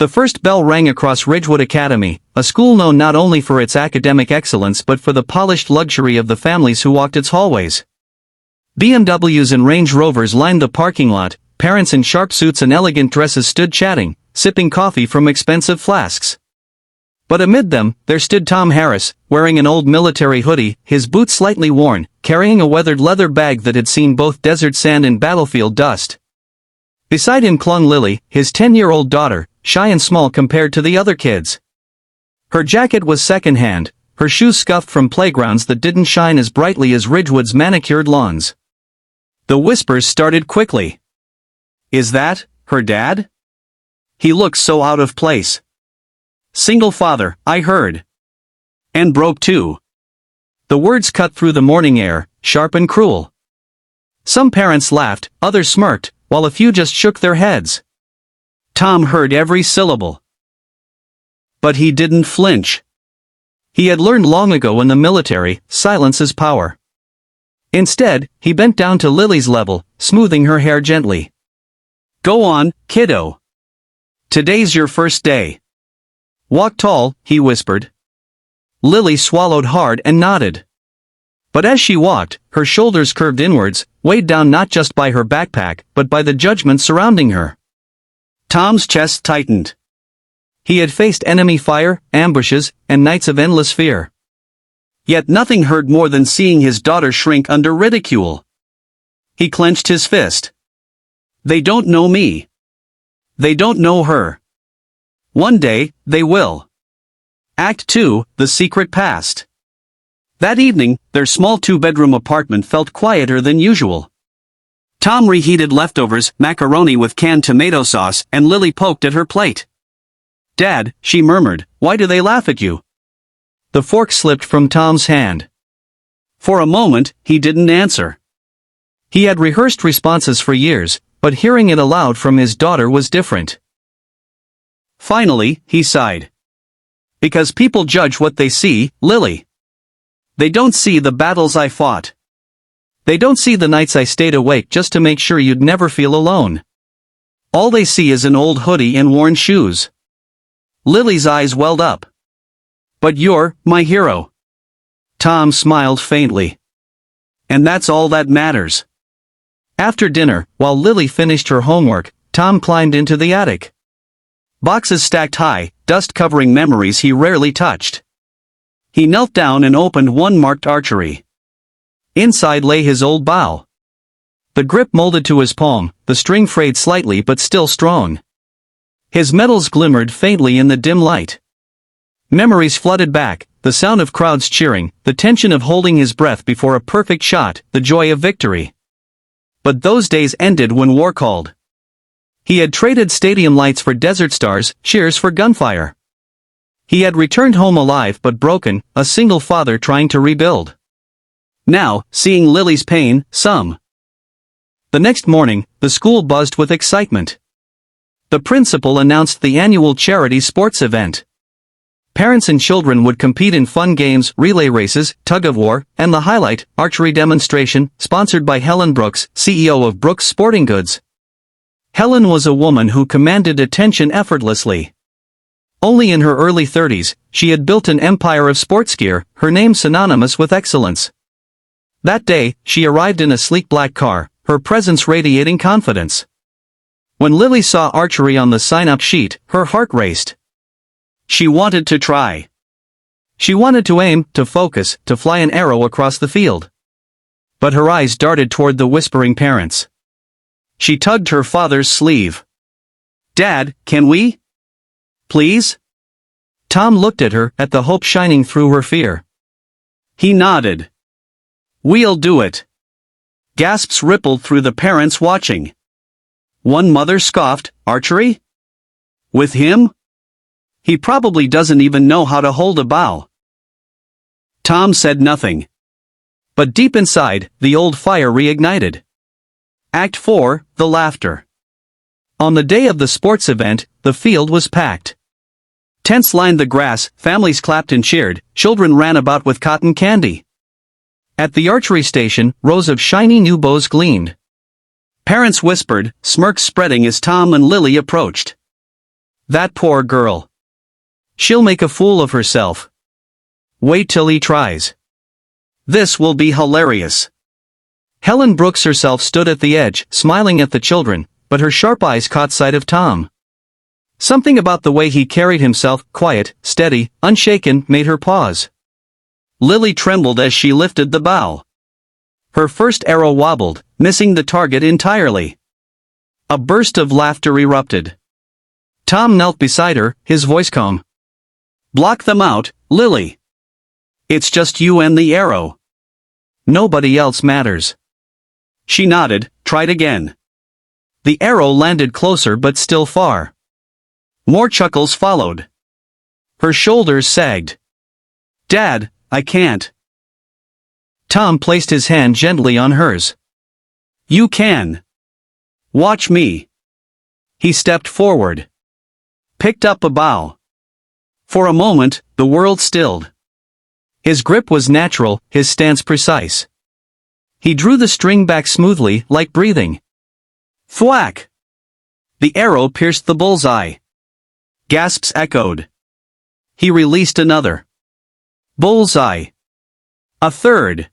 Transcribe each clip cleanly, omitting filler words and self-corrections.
The first bell rang across Ridgewood Academy, a school known not only for its academic excellence but for the polished luxury of the families who walked its hallways. BMWs and Range Rovers lined the parking lot, parents in sharp suits and elegant dresses stood chatting, sipping coffee from expensive flasks. But amid them, there stood Tom Harris, wearing an old military hoodie, his boots slightly worn, carrying a weathered leather bag that had seen both desert sand and battlefield dust. Beside him clung Lily, his 10-year-old daughter, shy and small compared to the other kids. Her jacket was second-hand, her shoes scuffed from playgrounds that didn't shine as brightly as Ridgewood's manicured lawns. The whispers started quickly. "Is that her dad? He looks so out of place. Single father, I heard. And broke too." The words cut through the morning air, sharp and cruel. Some parents laughed, others smirked, while a few just shook their heads. Tom heard every syllable. But he didn't flinch. He had learned long ago in the military, silence is power. Instead, he bent down to Lily's level, smoothing her hair gently. "Go on, kiddo. Today's your first day. Walk tall," he whispered. Lily swallowed hard and nodded. But as she walked, her shoulders curved inwards, weighed down not just by her backpack, but by the judgment surrounding her. Tom's chest tightened. He had faced enemy fire, ambushes, and nights of endless fear. Yet nothing hurt more than seeing his daughter shrink under ridicule. He clenched his fist. They don't know me. They don't know her. One day, they will. Act 2, The Secret Past. That evening, their small 2-bedroom apartment felt quieter than usual. Tom reheated leftovers, macaroni with canned tomato sauce, and Lily poked at her plate. "Dad," she murmured, "why do they laugh at you?" The fork slipped from Tom's hand. For a moment, he didn't answer. He had rehearsed responses for years, but hearing it aloud from his daughter was different. Finally, he sighed. "Because people judge what they see, Lily. They don't see the battles I fought. They don't see the nights I stayed awake just to make sure you'd never feel alone. All they see is an old hoodie and worn shoes." Lily's eyes welled up. "But you're my hero." Tom smiled faintly. "And that's all that matters." After dinner, while Lily finished her homework, Tom climbed into the attic. Boxes stacked high, dust covering memories he rarely touched. He knelt down and opened one marked Archery. Inside lay his old bow. The grip molded to his palm, the string frayed slightly but still strong. His metals glimmered faintly in the dim light. Memories flooded back, the sound of crowds cheering, the tension of holding his breath before a perfect shot, the joy of victory. But those days ended when war called. He had traded stadium lights for desert stars, cheers for gunfire. He had returned home alive but broken, a single father trying to rebuild. Now, seeing Lily's pain, some. The next morning, the school buzzed with excitement. The principal announced the annual charity sports event. Parents and children would compete in fun games, relay races, tug-of-war, and the highlight, archery demonstration, sponsored by Helen Brooks, CEO of Brooks Sporting Goods. Helen was a woman who commanded attention effortlessly. Only in her early 30s, she had built an empire of sports gear, her name synonymous with excellence. That day, she arrived in a sleek black car, her presence radiating confidence. When Lily saw Archery on the sign-up sheet, her heart raced. She wanted to try. She wanted to aim, to focus, to fly an arrow across the field. But her eyes darted toward the whispering parents. She tugged her father's sleeve. "Dad, can we? Please?" Tom looked at her, at the hope shining through her fear. He nodded. "We'll do it." Gasps rippled through the parents watching. One mother scoffed, "Archery? With him? He probably doesn't even know how to hold a bow." Tom said nothing. But deep inside, the old fire reignited. Act 4, The Laughter. On the day of the sports event, the field was packed. Tents lined the grass, families clapped and cheered, children ran about with cotton candy. At the archery station, rows of shiny new bows gleamed. Parents whispered, smirks spreading as Tom and Lily approached. That poor girl. She'll make a fool of herself. Wait till he tries. This will be hilarious. Helen Brooks herself stood at the edge, smiling at the children, but her sharp eyes caught sight of Tom. Something about the way he carried himself, quiet, steady, unshaken, made her pause. Lily trembled as she lifted the bow. Her first arrow wobbled, missing the target entirely. A burst of laughter erupted. Tom knelt beside her, his voice calm. "Block them out, Lily. It's just you and the arrow. Nobody else matters." She nodded, tried again. The arrow landed closer but still far. More chuckles followed. Her shoulders sagged. "Dad, I can't." Tom placed his hand gently on hers. "You can. Watch me." He stepped forward. Picked up a bow. For a moment, the world stilled. His grip was natural, his stance precise. He drew the string back smoothly, like breathing. Thwack! The arrow pierced the bullseye. Gasps echoed. He released another. Bullseye. A third.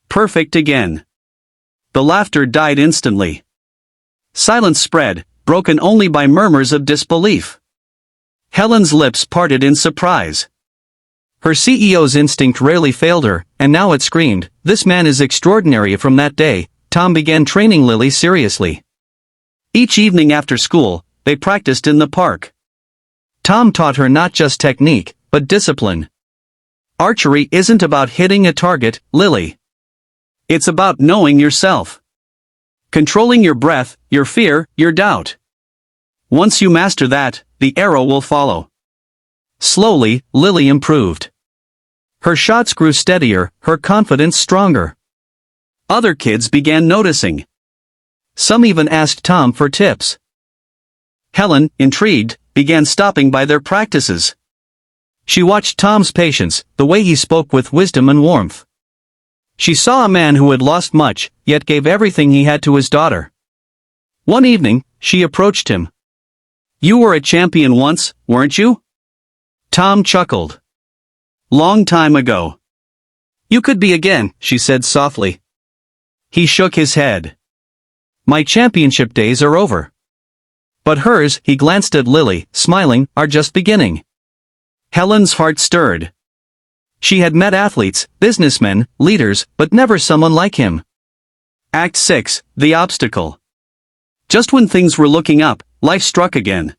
Perfect again. The laughter died instantly. Silence spread, broken only by murmurs of disbelief. Helen's lips parted in surprise. Her CEO's instinct rarely failed her, and now it screamed, "This man is extraordinary." From that day, Tom began training Lily seriously. Each evening after school, they practiced in the park. Tom taught her not just technique, but discipline. Archery isn't about hitting a target, Lily. It's about knowing yourself. Controlling your breath, your fear, your doubt. Once you master that, the arrow will follow. Slowly, Lily improved. Her shots grew steadier, her confidence stronger. Other kids began noticing. Some even asked Tom for tips. Helen, intrigued, began stopping by their practices. She watched Tom's patience, the way he spoke with wisdom and warmth. She saw a man who had lost much, yet gave everything he had to his daughter. One evening, she approached him. "You were a champion once, weren't you?" Tom chuckled. "Long time ago." "You could be again," she said softly. He shook his head. "My championship days are over." But hers, he glanced at Lily, smiling, are just beginning. Helen's heart stirred. She had met athletes, businessmen, leaders, but never someone like him. Act 6, The Obstacle. Just when things were looking up, life struck again.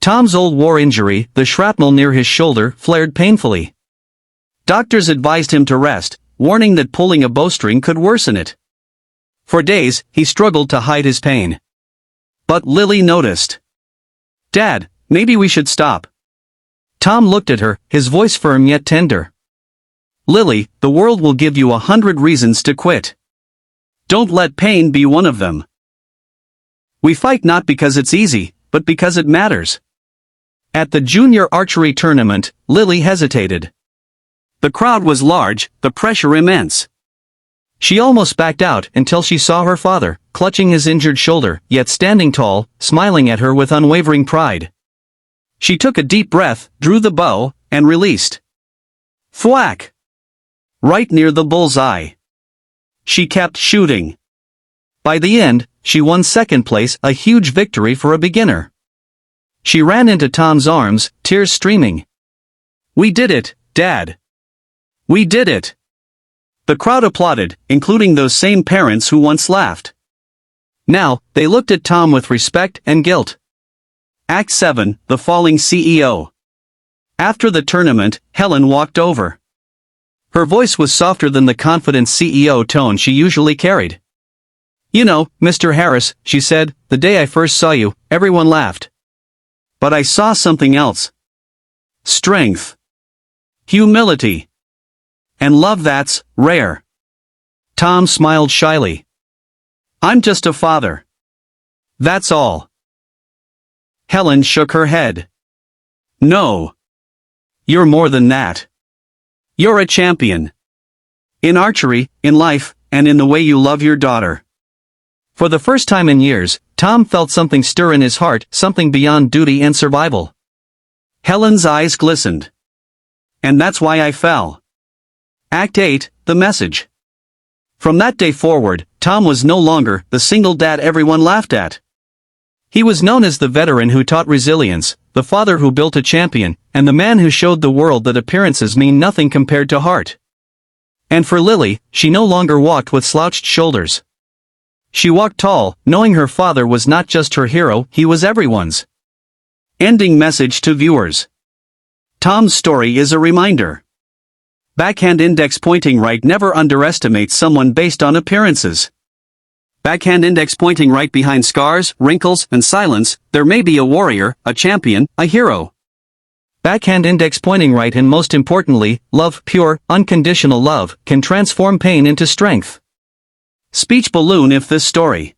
Tom's old war injury, the shrapnel near his shoulder, flared painfully. Doctors advised him to rest, warning that pulling a bowstring could worsen it. For days, he struggled to hide his pain. But Lily noticed. "Dad, maybe we should stop." Tom looked at her, his voice firm yet tender. "Lily, the world will give you 100 reasons to quit. Don't let pain be one of them. We fight not because it's easy, but because it matters." At the junior archery tournament, Lily hesitated. The crowd was large, the pressure immense. She almost backed out until she saw her father, clutching his injured shoulder, yet standing tall, smiling at her with unwavering pride. She took a deep breath, drew the bow, and released. Thwack! Right near the bullseye. She kept shooting. By the end, she won second place, a huge victory for a beginner. She ran into Tom's arms, tears streaming. "We did it, Dad. We did it." The crowd applauded, including those same parents who once laughed. Now, they looked at Tom with respect and guilt. Act 7, The Falling CEO. After the tournament, Helen walked over. Her voice was softer than the confident CEO tone she usually carried. "You know, Mr. Harris," she said, "the day I first saw you, everyone laughed. But I saw something else. Strength. Humility. And love that's rare." Tom smiled shyly. "I'm just a father. That's all." Helen shook her head. "No. You're more than that. You're a champion. In archery, in life, and in the way you love your daughter." For the first time in years, Tom felt something stir in his heart, something beyond duty and survival. Helen's eyes glistened. And that's why I fell. Act 8, The Message. From that day forward, Tom was no longer the single dad everyone laughed at. He was known as the veteran who taught resilience, the father who built a champion, and the man who showed the world that appearances mean nothing compared to heart. And for Lily, she no longer walked with slouched shoulders. She walked tall, knowing her father was not just her hero, he was everyone's. Ending message to viewers. Tom's story is a reminder. Backhand index pointing right never underestimates someone based on appearances. Backhand index pointing right behind scars, wrinkles, and silence, there may be a warrior, a champion, a hero. Backhand index pointing right, and most importantly, love, pure, unconditional love, can transform pain into strength. Speech balloon. If this story